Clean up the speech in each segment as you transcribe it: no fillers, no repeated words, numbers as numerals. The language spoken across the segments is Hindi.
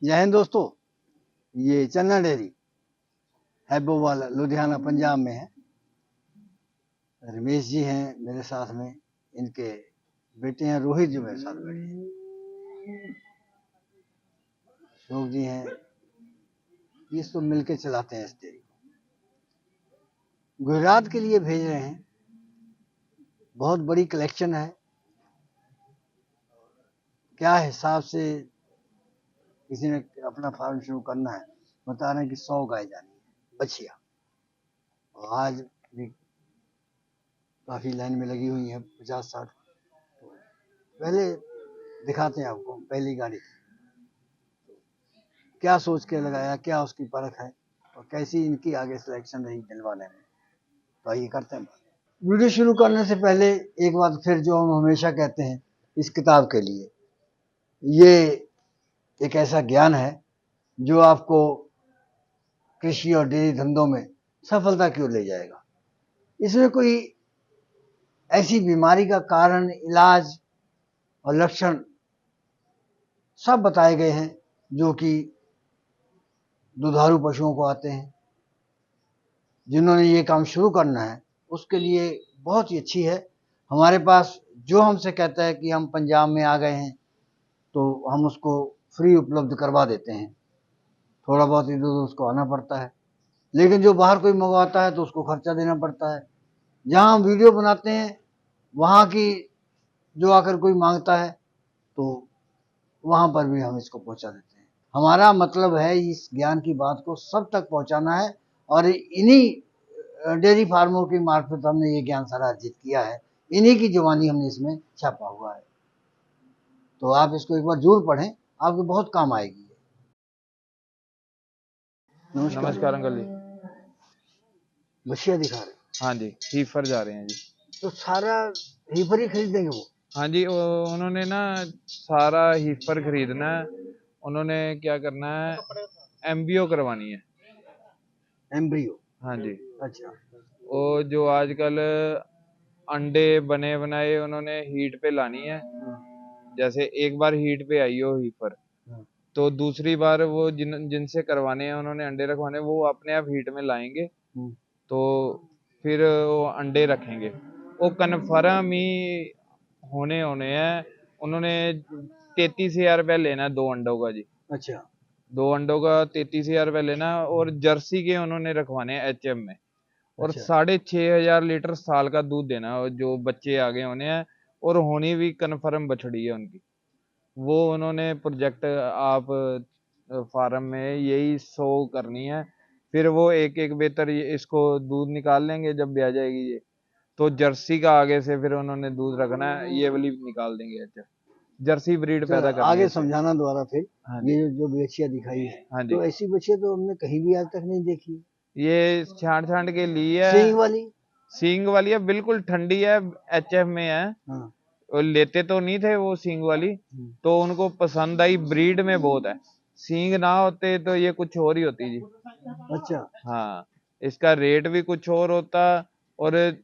जय हिंद दोस्तों। ये चन्ना डेयरी हैबोवाल लुधियाना पंजाब में है। रमेश जी हैं मेरे साथ में, इनके बेटे हैं रोहित जी मेरे साथ बैठे हैं, अशोक जी हैं। ये सब मिलके चलाते हैं इस डेयरी को। गुजरात के लिए भेज रहे हैं। बहुत बड़ी कलेक्शन है। क्या हिसाब से किसी ने अपना फार्म शुरू करना है, बता रहे हैं कि 100 गाय जानी है बछिया। और आज भी काफी लाइन में लगी हुई है, 50-60। पहले दिखाते हैं आपको पहली गाड़ी क्या सोच के लगाया, क्या उसकी परख है और कैसी इनकी आगे सिलेक्शन रही दिलवाने में। तो आइए करते हैं। वीडियो शुरू करने से पहले एक बात फिर जो हम हमेशा कहते हैं इस किताब के लिए, ये एक ऐसा ज्ञान है जो आपको कृषि और डेयरी धंधों में सफलता की ओर ले जाएगा। इसमें कोई ऐसी बीमारी का कारण, इलाज और लक्षण सब बताए गए हैं जो कि दुधारू पशुओं को आते हैं। जिन्होंने ये काम शुरू करना है उसके लिए बहुत ही अच्छी है। हमारे पास जो हमसे कहता है कि हम पंजाब में आ गए हैं तो हम उसको फ्री उपलब्ध करवा देते हैं। थोड़ा बहुत इधर उधर उसको आना पड़ता है, लेकिन जो बाहर कोई मंगवाता है तो उसको खर्चा देना पड़ता है। जहाँ हम वीडियो बनाते हैं वहाँ की जो आकर कोई मांगता है तो वहाँ पर भी हम इसको पहुँचा देते हैं। हमारा मतलब है इस ज्ञान की बात को सब तक पहुँचाना है और इन्हीं डेयरी फार्मों की मार्फत हमने ये ज्ञान सारा अर्जित किया है। इन्हीं की जुबानी हमने इसमें छापा हुआ है। तो आप इसको एक बार जरूर पढ़ें, आपको बहुत काम आएगी। नमस्कार अंकल जी। बछिया दिखा रहे? हाँ जी, हीफर जा रहे हैं जी। तो सारा हीफर ही खरीदेंगे वो? हाँ जी, उन्होंने ना सारा हीफर खरीदना है। उन्होंने क्या करना है, एमबीओ करवानी है। एम्ब्रियो? हाँ जी। अच्छा। वो जो आजकल अंडे बने बनाए उन्होंने हीट पे लानी है। जैसे एक बार हीट पे आई हो हीफर, तो दूसरी बार वो जिनसे करवाने हैं उन्होंने अंडे रखवाने, वो अपने आप हीट में लाएंगे तो फिर वो अंडे रखेंगे। वो कन्फर्म ही होने हैं। उन्होंने 33,000 रुपया लेना है 2 अंडों का जी। अच्छा। 2 अंडों का 33,000 रुपया लेना है और जर्सी के उन्होंने रखवाने हैं एचएफ में। और अच्छा। 6,500 लीटर साल का दूध देना है जो बच्चे आगे होने हैं। और होनी भी कन्फर्म बछड़ी है उनकी। वो उन्होंने प्रोजेक्ट आप फार्म में यही शो करनी है। फिर वो एक एक बेहतर इसको दूध निकाल लेंगे जब भी आ जाएगी ये। तो जर्सी का आगे से फिर उन्होंने दूध रखना है, ये वाली निकाल देंगे। अच्छा, जर्सी ब्रीड पैदा करनी आगे है। समझाना दोबारा फिर। हाँ ये जी। जो बछिया दिखाई है, हाँ जी, तो ऐसी बछिया तो हमने कहीं भी आज तक नहीं देखी। ये छांट छांट के लिए है। सींग वाली? सींग वाली है, बिल्कुल ठंडी है, एचएफ में है। हाँ। वो लेते तो नहीं थे वो सींग वाली, तो उनको पसंद आई, ब्रीड में बहुत है। सींग ना होते तो ये कुछ और ही होती जी। अच्छा। हाँ, इसका रेट भी कुछ और होता। और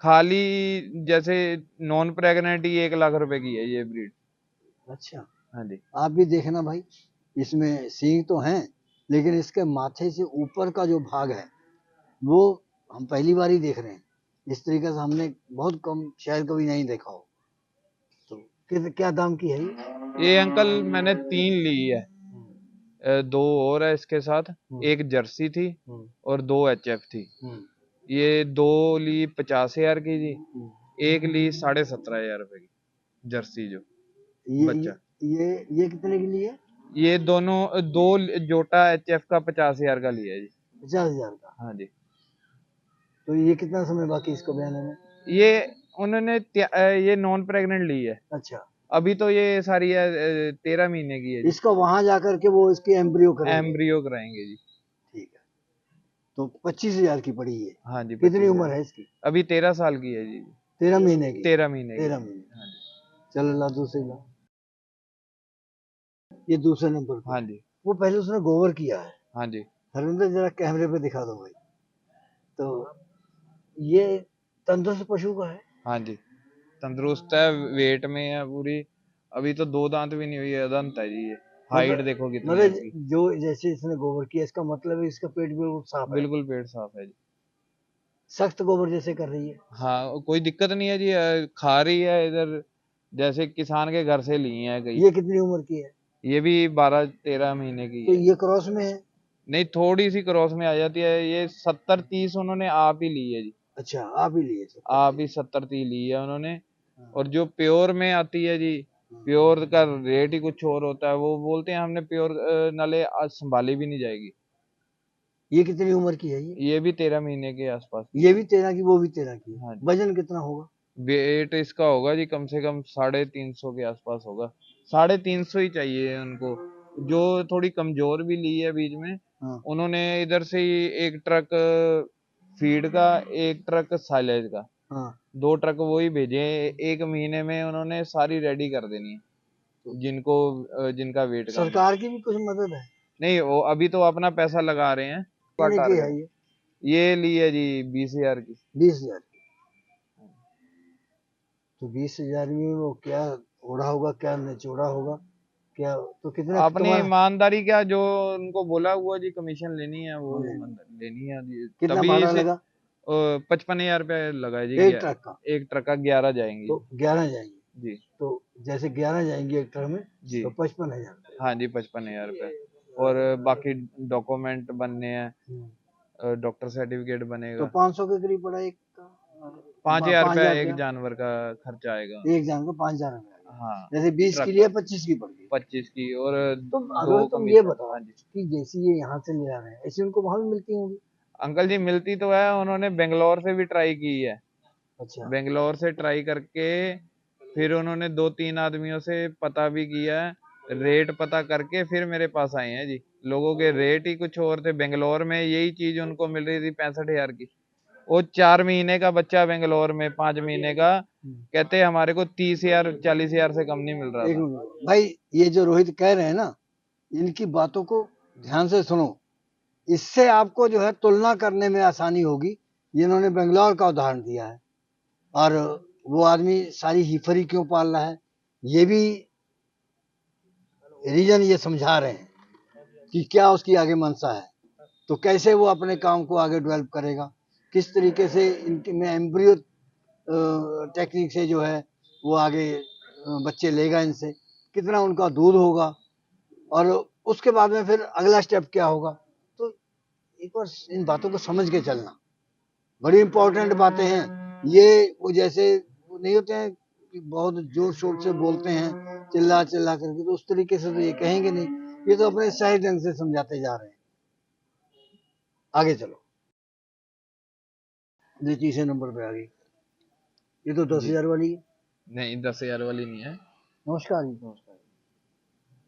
खाली जैसे नॉन प्रेग्नेंट ही 1 लाख रुपए की है ये ब्रीड। अच्छा। हाँ जी। आप भी देखना भाई, इसमें सींग तो हैं लेकिन इसके माथे से ऊपर का जो भाग है वो हम पहली बार ही देख रहे हैं। इस तरीके से हमने बहुत कम, शायद कभी नहीं देखा हो। तो क्या दाम की है ये अंकल मैंने 3 ली है। 2 और है इसके साथ। एक जर्सी थी और 2 एचएफ थी। ये 2 ली 50,000 की जी। एक ली 17,500 रुपए की जर्सी जो बच्चा। ये कितने की लिए? ये दोनों 2 जोटा एचएफ का 50,000 का लिया है जी। 50,000 का? हाँ जी। तो ये कितना समय बाकी इसको ब्याने में? ये उन्होंने ये नॉन प्रेग्नेंट ली है। अच्छा। अभी तो ये सारी है 13 महीने की है जी। इसका वहां जाकर के वो इसकी एम्ब्रियो करेंगे? एम्ब्रियो कराएंगे जी। ठीक है। तो 25,000 की पड़ी है? हाँ जी। कितनी उम्र है इसकी? अभी 13 साल की है जी। 13 महीने की? 13 महीने की। 13 महीने। हाँ जी। चलो ला दूसरी ला। ये दूसरे नंबर पर। हाँ जी। वो पहले उसने गोबर किया है। हाँ जी। हरिंदर जरा कैमरे पे दिखा दो भाई। तो ये तंदुरुस्त पशु का है? हाँ जी, तंदुरुस्त है, वेट में है पूरी। अभी तो 2 दांत भी नहीं हुई है, अदंत है जी ये। हाइट देखो कितनी है मतलब इसकी। जो जैसे इसने गोबर किया, इसका मतलब है इसका पेट बिल्कुल साफ है, बिल्कुल पेट साफ है जी। सख्त गोबर जैसे कर रही है। हाँ कोई दिक्कत नहीं है जी, खा रही है इधर, जैसे किसान के घर से ली है गई। ये कितनी उम्र की है? ये भी 12-13 महीने की तो है। ये क्रॉस में है? नहीं थोड़ी सी क्रॉस में आ जाती है, ये 70-30 उन्होंने आप ही ली है जी। अच्छा, आप ही लिए सब? आप ही 70-30 ली है उन्होंने। हाँ। और जो प्योर में आती है जी, प्योर का रेट ही कुछ और होता है। वो बोलते हैं हमने प्योर नले आज संभाली भी नहीं जाएगी। ये कितनी उम्र की है? ये भी 13 महीने के आसपास की। ये भी 13 की, वो भी 13 की है। हाँ जी। वजन कितना होगा? वेट इसका होगा जी कम से कम 350 के आसपास होगा। 350 ही चाहिए उनको। जो थोड़ी कमजोर भी ली है बीच में, हाँ। उन्होंने इधर से ही एक ट्रक फीड का, एक ट्रक साइलेज का, हाँ। 2 ट्रक वो ही भेजे। 1 महीने में उन्होंने सारी रेडी कर देनी है जिनको जिनका वेट कम है। सरकार की भी कुछ मदद है? नहीं वो अभी तो अपना पैसा लगा रहे हैं। कितने की है ये ली है जी 20,000 की। 20,000 की। तो 20,000 में वो क्या ओढ़ा होगा, क्या निचोड़ा होगा, क्या? तो कितना अपनी तुम्हारा ईमानदारी क्या, जो उनको बोला हुआ जी कमीशन लेनी है वो लेनी है जी। कितना तभी भाड़ा इसे लगा 55,000 रुपये लगा है जी। एक ट्रक का? एक ट्रक का 11 जाएंगी तो 11 जाएंगे जी। तो जैसे 11 जाएंगे एक ट्रक में, जी तो 55,000। हाँ जी 55,000 रुपये। और बाकी डॉक्यूमेंट बनने हैं, डॉक्टर सर्टिफिकेट तो बनेगा। 500 के करीब पड़ा एक का? 5,000 रुपया 5,000 एक रुपया जानवर का खर्चा आएगा। एक जान को 5,000 रुपया। हाँ जैसे 20 ट्रक की का लिए 25 की पड़ गई। 25 की और तुम 2 अगर तुम ये कमीशन। बताओ हाँ जी कि जैसे ये यहाँ से ले आ रहे हैं, ऐसे उनको वहां भी मिलती होंगी? अंकल जी मिलती तो है, उन्होंने बेंगलोर से भी ट्राई की है। अच्छा। बेंगलोर से ट्राई करके फिर उन्होंने 2-3 आदमियों से पता भी किया है, रेट पता करके फिर मेरे पास आए हैं जी। लोगों के रेट ही कुछ और थे। बेंगलोर में यही चीज उनको मिल रही थी 65,000 की। वो 4 महीने का बच्चा बेंगलोर में, 5 महीने का, कहते हमारे को 30,000 40,000 से कम नहीं मिल रहा एक था। मिनट भाई, ये जो रोहित कह रहे हैं ना, इनकी बातों को ध्यान से सुनो। इससे आपको जो है तुलना करने में आसानी होगी। इन्होंने बेंगलोर का उदाहरण दिया है, और वो आदमी सारी हिफरी क्यों पाल रहा है, ये भी रीजन ये समझा रहे हैं कि क्या उसकी आगे मंशा है, तो कैसे वो अपने काम को आगे डेवलप करेगा, किस तरीके से इनके में एम्ब्रियो टेक्निक से जो है वो आगे बच्चे लेगा, इनसे कितना उनका दूध होगा, और उसके बाद में फिर अगला स्टेप क्या होगा। तो एक बार इन बातों को समझ के चलना, बड़ी इंपॉर्टेंट बातें हैं ये। वो जैसे वो नहीं होते हैं कि बहुत जोर शोर से बोलते हैं, चिल्ला चिल्ला करके, तो उस तरीके से तो ये कहेंगे नहीं। ये तो अपने सही ढंग से समझाते जा रहे हैं। आगे चलो, ये तीसरे नंबर पे आ गई। ये तो 10,000 वाली है। नहीं 10,000 वाली नहीं है। नमस्कार जी। नमस्कार,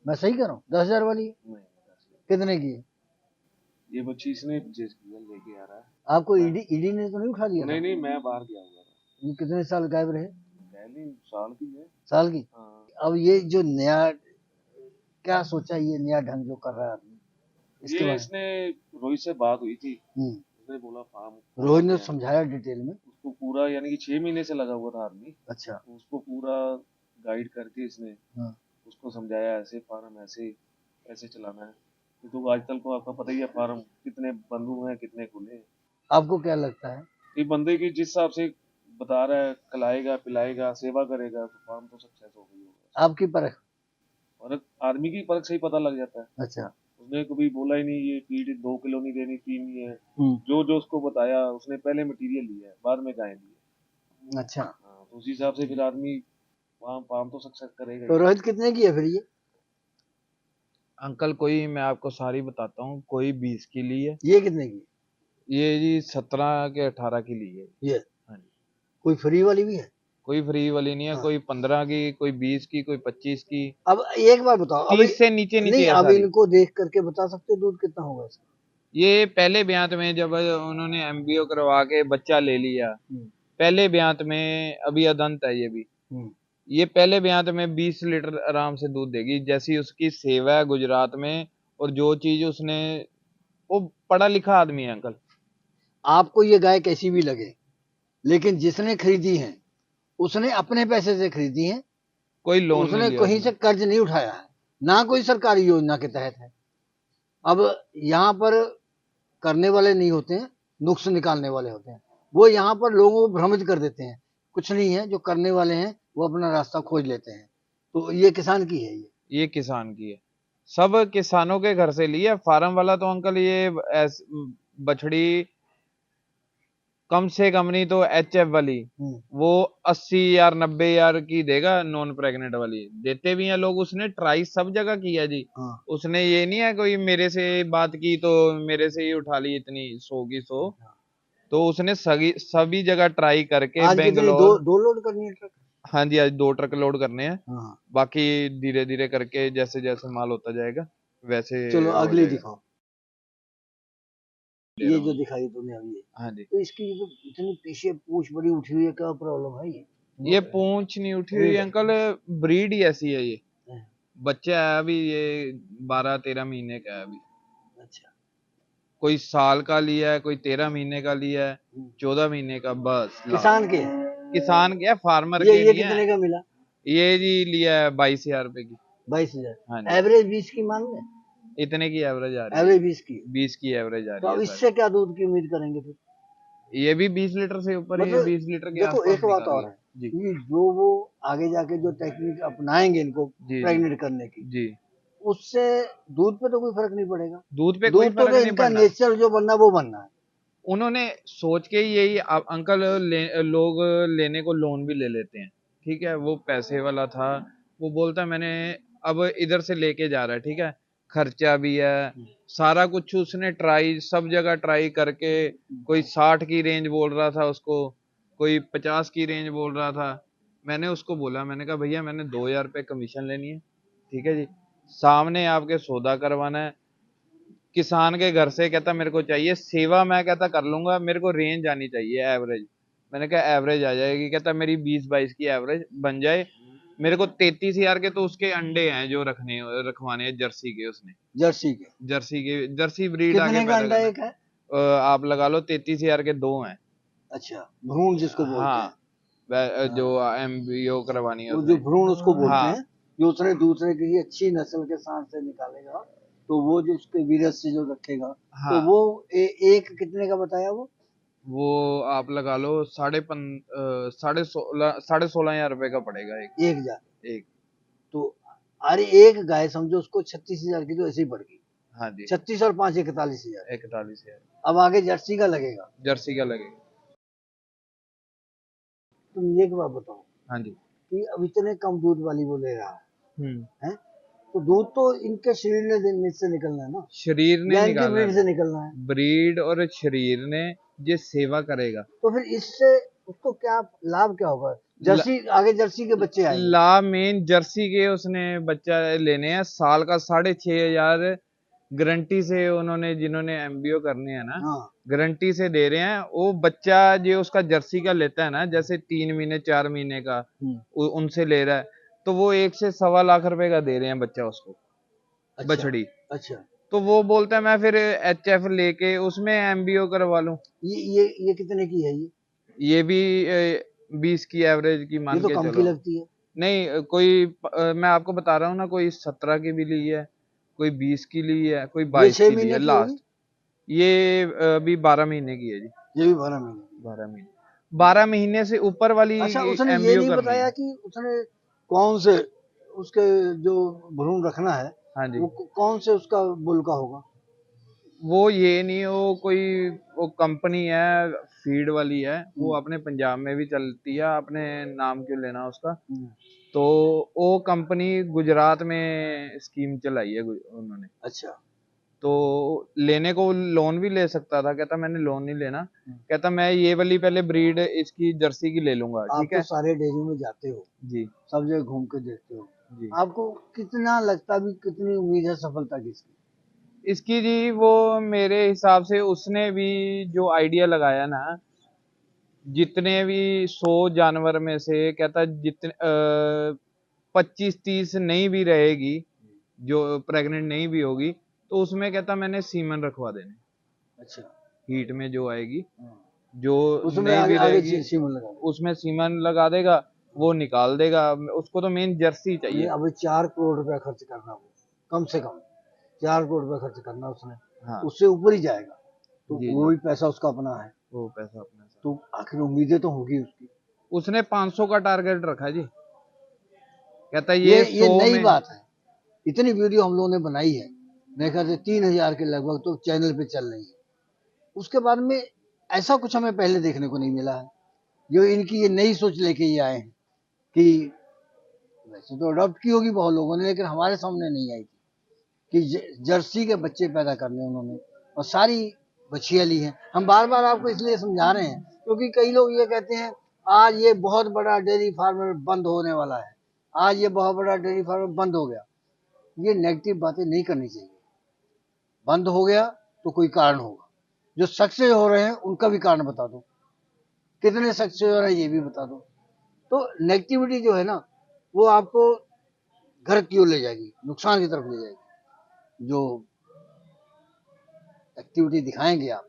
मैं सही कर रहा हूँ? 10,000 वाली है? नहीं, कितने की है? ये बच्ची इसने परचेज किया, लेके आ रहा है। आपको ईडी ने तो नहीं उठा लिया? नहीं, मैं बाहर गया हुआ था। ये कितने साल गायब रहे? पहली साल की है। साल की? हाँ। अब ये जो नया, क्या सोचा ये नया ढंग जो कर रहा है आदमी, इसके ये बारे इसने रोहित से बात हुई थी, में? उसने बोला फार्म, रोहित ने समझाया डिटेल में? उसको पूरा, यानी कि 6 महीने से लगा हुआ था आदमी। अच्छा। तो उसको पूरा गाइड करके इसने उसको समझाया, ऐसे फार्म ऐसे ऐसे चलाना है। तो आजकल को आपका पता ही है, फार्म कितने बंद हुए हैं, कितने खुले हैं। आपको क्या लगता है? ये बंदे की जिस हिसाब से बता रहा है, खिलाएगा पिलाएगा सेवा करेगा, तो फार्म तो सक्सेस हो गई होगा। आपकी परख? और आर्मी की परख से ही पता लग जाता है। अच्छा। उसने कभी बोला ही नहीं ये फीड 2 किलो नहीं देनी, 3 ही है। जो जो उसको बताया, उसने पहले मटेरियल लिया है, बाद में गाय ली है। अच्छा। तो उसी हिसाब से फिर आदमी फार्म तो सक्सेस करेगा। तो रोहित कितने की है फिर ये? अंकल कोई मैं आपको सारी बताता हूँ। कोई 20 की ली है। ये कितने की? ये जी 17 के 18 की ली है। ये हाँ जी। कोई फ्री वाली भी है? कोई फ्री वाली नहीं है। कोई 15 की, कोई 20 की, कोई 25 की। अब एक बार बताओ, अब 30 से नीचे नहीं, नीचे है अब सारी। इनको देख करके बता सकते हो दूध कितना होगा इसका? ये पहले ब्यांत में जब उन्होंने एमबीओ करवा के बच्चा ले लिया, पहले ब्यांत में, अभी अदंत है ये भी, ये पहले ब्यांत में 20 लीटर आराम से दूध देगी। जैसी उसकी सेवा है गुजरात में, और जो चीज उसने, वो पढ़ा लिखा आदमी है अंकल। आपको ये गाय कैसी भी लगे, लेकिन जिसने खरीदी है उसने अपने पैसे से खरीदी है, कोई लोन उसने नहीं लिया कहीं से कर्ज नहीं उठाया है। ना कोई सरकारी योजना के तहत है। अब यहाँ पर करने वाले नहीं होते हैं, नुक्स निकालने वाले होते हैं। वो यहाँ पर लोगों को भ्रमित कर देते हैं। कुछ नहीं है, जो करने वाले हैं वो अपना रास्ता खोज लेते हैं। तो ये किसान की है, ये किसान की है, सब किसानों के घर से ली है। फार्म वाला तो अंकल ये बछड़ी कम से कम नहीं तो HF वाली वो 80,000 90,000 की देगा। नॉन प्रेग्नेंट वाली देते भी हैं लोग। उसने ट्राई सब जगह किया जी। उसने ये नहीं है कोई मेरे से बात की तो मेरे से ही उठा ली इतनी 100 की 100। तो उसने सभी जगह ट्राई करके आज बेंगलोर दो लोड करनी है ट्रक। हाँ जी, आज 2 ट्रक लोड करने हैं। बाकी धीरे धीरे करके जैसे जैसे माल होता जाएगा वैसे। चलो अगली दिखाओ। ये जो दिखाई तुमने अभी, हाँ जी, तो इसकी जो इतनी पीछे पूंछ बड़ी उठी हुई है, क्या प्रॉब्लम है ये पूंछ नहीं उठी हुई अंकल, ब्रीड ही ऐसी है। ये बच्चा है अभी, ये 12-13 महीने का है अभी। अच्छा, कोई साल का लिया है, कोई 13 महीने का लिया है, 14 महीने का, बस। किसान के किसान के फार्मर के ये कितने का मिला? ये जी लिया है 22,000 रुपए की। 22,000। हाँ, एवरेज 20 की मान ले, इतने की एवरेज आ रही है। एवरेज 20 की एवरेज आ रही तो है। अब इससे क्या दूध की उम्मीद करेंगे फिर? ये भी 20 लीटर से ऊपर ही है, 20 लीटर के देखो आसपास एक बात और है कि जो वो आगे जाके जो टेक्निक अपनाएंगे इनको प्रेग्नेंट करने की जी, उससे दूध पे तो कोई फर्क नहीं पड़ेगा। दूध पे कोई फर्क नहीं इनका पड़ना। नेचर जो बनना वो बनना है। उन्होंने सोच के ही यही अंकल लोग लेने को लोन भी ले लेते हैं, ठीक है। वो पैसे वाला था, वो बोलता मैंने अब इधर से लेके जा रहा है, ठीक है, खर्चा भी है, सारा कुछ उसने ट्राई सब जगह ट्राई करके। कोई 60 की रेंज बोल रहा था उसको, कोई 50 की रेंज बोल रहा था। मैंने उसको बोला, मैंने कहा भैया मैंने 2,000 रुपये कमीशन लेनी है, ठीक है जी, सामने आपके सौदा करवाना है। किसान के घर से कहता मेरे को चाहिए सेवा, मैं कहता कर लूंगा, मेरे को रेंज आनी चाहिए एवरेज। मैंने कहा एवरेज आ जाएगी, कहता मेरी 20-22 की एवरेज बन जाए। मेरे को 33,000 के तो उसके अंडे हैं जो रखवाने हैं जर्सी के। उसने जर्सी ब्रीड आगे पैदा एक है। आप लगा लो 33,000 के 2 हैं। अच्छा, भ्रूण जिसको बोलते हैं, जो एमबीओ करवानी है, जो भ्रूण उसको बोलते हैं, जो उसने दूसरे की अच्छी नस्ल के सांड से निकालेगा तो वो जो उसके वीरस से जो रखेगा, तो वो एक कितने का बताया वो आप लगा लो 16,500 रुपए का पड़ेगा एक। तो अरे एक गाय समझो उसको 36,000 की तो ऐसे ही पड़ गई। हाँ जी, 36 और 5 41,000। 41,000। अब आगे जर्सी का लगेगा। तुम एक बात बताओ, हाँ जी, कि अब इतने कम दूध वाली वो ले रहा है, तो दूध तो इनके शरीर ने से निकलना है ना, शरीर ने निकालना ब्रीड से निकलना है। ब्रीड और शरीर ने जो सेवा करेगा, तो फिर इससे उसको क्या लाभ क्या होगा? जर्सी आगे जर्सी के बच्चे आएंगे। लाभ मेन जर्सी के उसने बच्चा लेने हैं, साल का 6,500 गारंटी से उन्होंने, जिन्होंने एमबीओ करने हैं ना, गारंटी से दे रहे हैं। वो बच्चा जो उसका जर्सी का लेता है ना, जैसे 3 महीने 4 महीने का उनसे ले रहा है, तो वो 1 से 1.25 लाख रुपए का दे रहे हैं बच्चा उसको। अच्छा, बछड़ी। अच्छा, तो वो बोलता है मैं फिर HF लेके उसमें एमबीओ करवा लूं। ये कितने की है? ये भी 20 की एवरेज की मान के चलो। ये तो कम की लगती है। नहीं, कोई मैं आपको बता रहा हूँ ना, कोई 17 की भी ली है, कोई 20 की ली है, कोई 22 की ली है लास्ट। ये अभी 12 महीने की है जी। ये भी 12 महीने से ऊपर वाली। अच्छा, उसने ये नहीं बताया कि उसने कौन से उसके जो भ्रूण रखना है, हाँ जी, वो कौन से उसका बुल का होगा? वो ये नहीं, वो कंपनी है फीड वाली है, वो अपने पंजाब में भी चलती है, अपने नाम क्यों लेना उसका। तो वो कंपनी गुजरात में स्कीम चलाई है उन्होंने। अच्छा, तो लेने को लोन भी ले सकता था, कहता मैंने लोन नहीं लेना, कहता मैं ये वाली पहले ब्रीड इसकी जर्सी की ले लूंगा। ठीक है, आप तो सारे डेयरी में जाते हो जी, सब जगह घूम के देखते हो जी, आपको कितना लगता भी, कितनी उम्मीद है सफलता की इसकी जी? वो मेरे हिसाब से उसने भी जो आइडिया लगाया ना, जितने भी 100 जानवर में से कहता जितने 25-30 नहीं भी रहेगी, जो प्रेग्नेंट नहीं भी होगी, तो उसमें कहता मैंने सीमन रखवा देने। अच्छा, हीट में जो आएगी, जो उसमें नहीं भी रहेगी उसमें सीमन लगा देगा, वो निकाल देगा। उसको तो मेन जर्सी चाहिए। अब 4 करोड़ रुपया खर्च करना कम से कम 4 करोड़ रुपए खर्च करना उसने, हाँ उससे ऊपर ही जाएगा, तो जी वो जी, भी पैसा उसका अपना है, वो पैसा अपने साथ। तो आखिर उम्मीदें तो होगी उसकी। उसने 500 का टारगेट रखा जी, कहता है ये ये ये 100 नई में। बात है, इतनी वीडियो हम लोगों ने बनाई है, मेरे ख्याल से 3000 के लगभग तो चैनल पे चल रही है। उसके बाद में ऐसा कुछ हमें पहले देखने को नहीं मिला है, जो इनकी ये नई सोच लेके ये आए हैं कि वैसे तो अडॉप्ट की होगी बहुत लोगों ने, लेकिन हमारे सामने नहीं आई थी कि जर्सी के बच्चे पैदा करने उन्होंने, और सारी बछिया ली हैं। हम बार बार आपको इसलिए समझा रहे हैं क्योंकि कई लोग ये कहते हैं आज ये बहुत बड़ा डेयरी फार्म बंद होने वाला है, आज ये बहुत बड़ा डेयरी फार्म बंद हो गया। ये नेगेटिव बातें नहीं करनी चाहिए। बंद हो गया तो कोई कारण होगा, जो सक्सेस हो रहे हैं उनका भी कारण बता दो, कितने सक्सेस हो रहे हैं ये भी बता दो। तो नेगेटिविटी जो है ना, वो आपको घर की ओर ले जाएगी, नुकसान की तरफ ले जाएगी। जो एक्टिविटी दिखाएंगे आप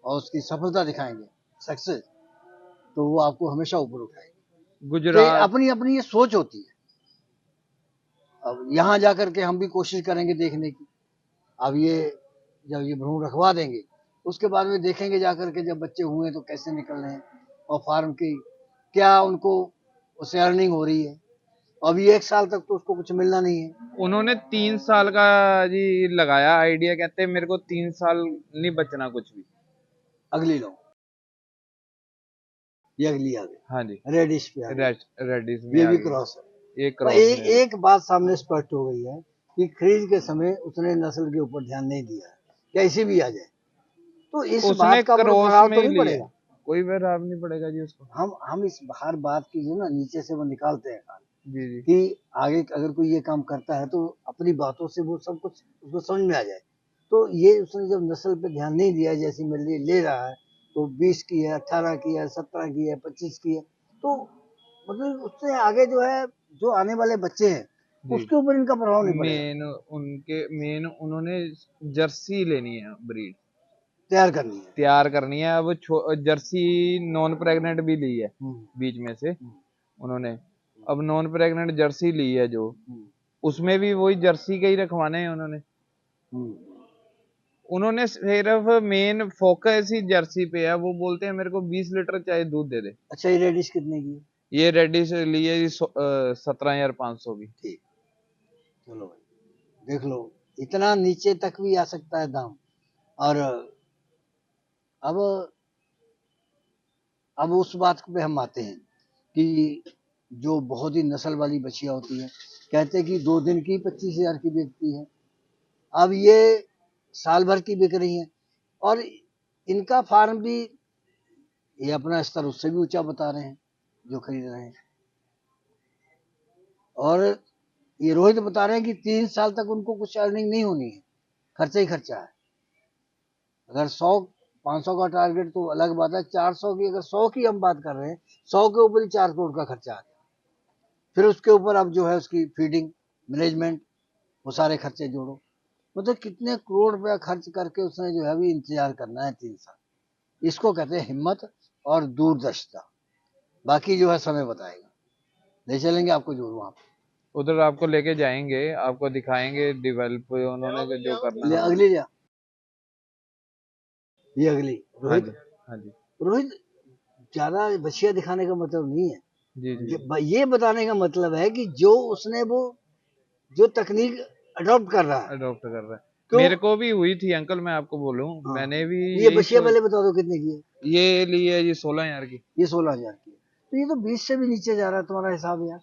और उसकी सफलता दिखाएंगे, सक्सेस, तो वो आपको हमेशा ऊपर उठाएगी। तो ये गुजरात, अपनी अपनी ये सोच होती है। अब यहाँ जाकर के हम भी कोशिश करेंगे देखने की। अब ये जब ये भ्रूण रखवा देंगे, उसके बाद में देखेंगे जाकर के जब बच्चे हुए तो कैसे निकल रहे हैं, और फार्म की क्या उनको उससे अर्निंग हो रही है। अभी 1 साल तक तो उसको कुछ मिलना नहीं है। उन्होंने 3 साल का जी लगाया आइडिया, कहते हैं मेरे को 3 साल नहीं बचना कुछ भी। अगली लो, ये अगली आ गई, हाँ जी, रेडिश पे आ गई, रेडिस में ये आ भी गई, क्रॉस है। एक और क्रॉस में। एक बात सामने स्पष्ट हो गई है कि खरीद के समय उसने नस्ल के ऊपर ध्यान नहीं दिया है, कैसी भी आ जाए, तो इस उसने बात का क्रॉस प्रभाव में तो ही नहीं लिया, पड़ेगा। कोई प्रभाव नहीं पड़ेगा जी उसको। हम इस हर बात की जो ना नीचे से वो निकालते हैं जी जी, कि आगे अगर कोई ये काम करता है तो अपनी बातों से वो सब कुछ उसको समझ में आ जाए। तो ये उसने जब नस्ल पे ध्यान नहीं दिया, जैसे मेरे लिए ले रहा है, तो 20 की है, 18 की है, 17 की है, 25 की है, तो मतलब उससे आगे जो है, जो आने वाले बच्चे हैं जी उसके ऊपर इनका प्रभाव नहीं पड़ेगा। मेन उन्होंने जर्सी लेनी है ब्रीड, तैयार करनी है। तैयार करनी है। अब जर्सी नॉन प्रेग्नेंट भी ली है बीच में से हम्म, उन्होंने, अब नॉन प्रेग्नेंट जर्सी ली है जो, हम्म, उसमें भी वही जर्सी के ही रखवाने हैं उन्होंने। हम्म। उन्होंने सिर्फ मेन फोकस ही जर्सी पे है, वो बोलते हैं मेरे को 20 लीटर चाहे दूध दे दे। अच्छा, ये रेडिश कितने की है? ये रेडी से लिए 17,500 की। ठीक, चलो भाई देख लो, इतना नीचे तक भी आ सकता है दाम। और अब उस बात पे हम आते हैं कि जो बहुत ही नस्ल वाली बछिया होती है, कहते हैं कि 2 दिन की 25,000 की बिकती है। अब ये साल भर की बिक रही है, और इनका फार्म भी ये अपना स्तर उससे भी ऊंचा बता रहे हैं जो खरीद रहे हैं। और ये रोहित बता रहे हैं कि 3 साल तक उनको कुछ अर्निंग नहीं होनी है, खर्चा ही खर्चा है। अगर 100-500 का टारगेट तो अलग बात है, 400 की, अगर 100 की हम बात कर रहे हैं, 100 के ऊपर ही 4 करोड़ का खर्चा आ गया। फिर उसके ऊपर अब जो है उसकी फीडिंग, मैनेजमेंट, वो सारे खर्चे जोड़ो, मतलब कितने करोड़ रुपया खर्च करके उसने जो है अभी इंतजार करना है 3 साल। इसको कहते हैं हिम्मत और दूरदर्शिता। बाकी जो है समय बताएगा। ले चलेंगे आपको जरूर वहां पे। उधर आपको लेके जाएंगे, आपको दिखाएंगे डेवलप उन्होंने जो करना ले है। अगली जा, ये अगली हाँ रोहित। जी, हाँ जी, रोहित, ज्यादा बछिया दिखाने का मतलब नहीं है, जी जी, ये बताने का मतलब है कि जो उसने वो जो तकनीक अडॉप्ट कर रहा है। अडॉप्ट कर रहा है। क्यों? मेरे को भी हुई थी अंकल, मैं आपको बोलूं, हाँ, मैंने भी ये यही बछिया सोच। पहले बता दो कितने की है? ये ली है जी 16,000 की। ये 16,000 की है, तो ये तो 20 से भी नीचे जा रहा है तुम्हारा हिसाब यार।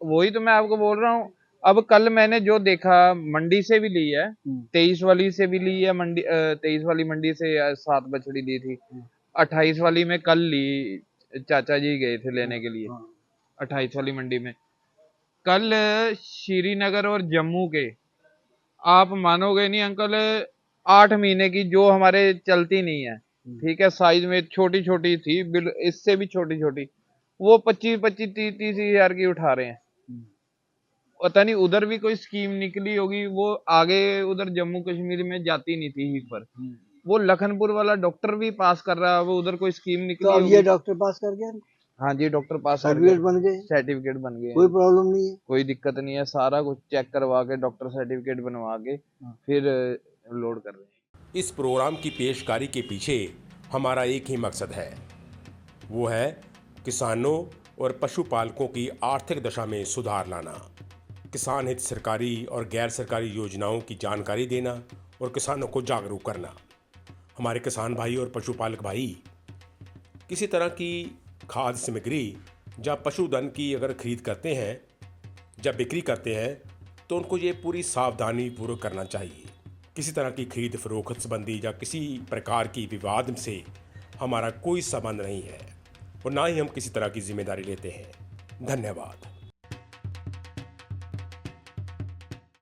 वही तो मैं आपको बोल रहा हूँ। अब कल मैंने जो देखा, मंडी से भी ली है, 23 वाली से भी ली है मंडी, 23 वाली मंडी से 7 बछड़ी ली थी। 28 वाली में कल ली, चाचा जी गए थे लेने के लिए 28 वाली मंडी में। कल श्रीनगर और जम्मू के, आप मानोगे नहीं अंकल, 8 महीने की जो हमारे चलती नहीं है, ठीक है, साइज में छोटी छोटी थी, इससे भी छोटी छोटी, वो 25-25 30-30 हजार की उठा रहे हैं। पता नहीं उधर भी कोई स्कीम निकली होगी, वो आगे उधर जम्मू कश्मीर में जाती नहीं थी ही पर, वो लखनपुर वाला डॉक्टर भी पास कर रहा है, वो उधर कोई स्कीम तो निकली अब ये होगी। डॉक्टर पास कर गया, हाँ जी, डॉक्टर पास कर सर्टिफिकेट गए, बन गए, सर्टिफिकेट बन गए कोई हैं। प्रॉब्लम नहीं है। कोई दिक्कत नहीं है, सारा कुछ चेक करवा के डॉक्टर सर्टिफिकेट बनवा के फिर लोड कर रहे हैं। इस प्रोग्राम की पेशकारी के पीछे हमारा एक ही मकसद है, वो है किसानों और पशुपालकों की आर्थिक दशा में सुधार लाना, किसान हित सरकारी और गैर सरकारी योजनाओं की जानकारी देना और किसानों को जागरूक करना। हमारे किसान भाई और पशुपालक भाई किसी तरह की खाद्य सामग्री या पशुधन की अगर खरीद करते हैं या बिक्री करते हैं तो उनको ये पूरी सावधानी पूर्वक करना चाहिए। किसी तरह की खरीद फरोख्त संबंधी या किसी प्रकार की विवाद से हमारा कोई संबंध नहीं है और ना ही हम किसी तरह की जिम्मेदारी लेते हैं। धन्यवाद।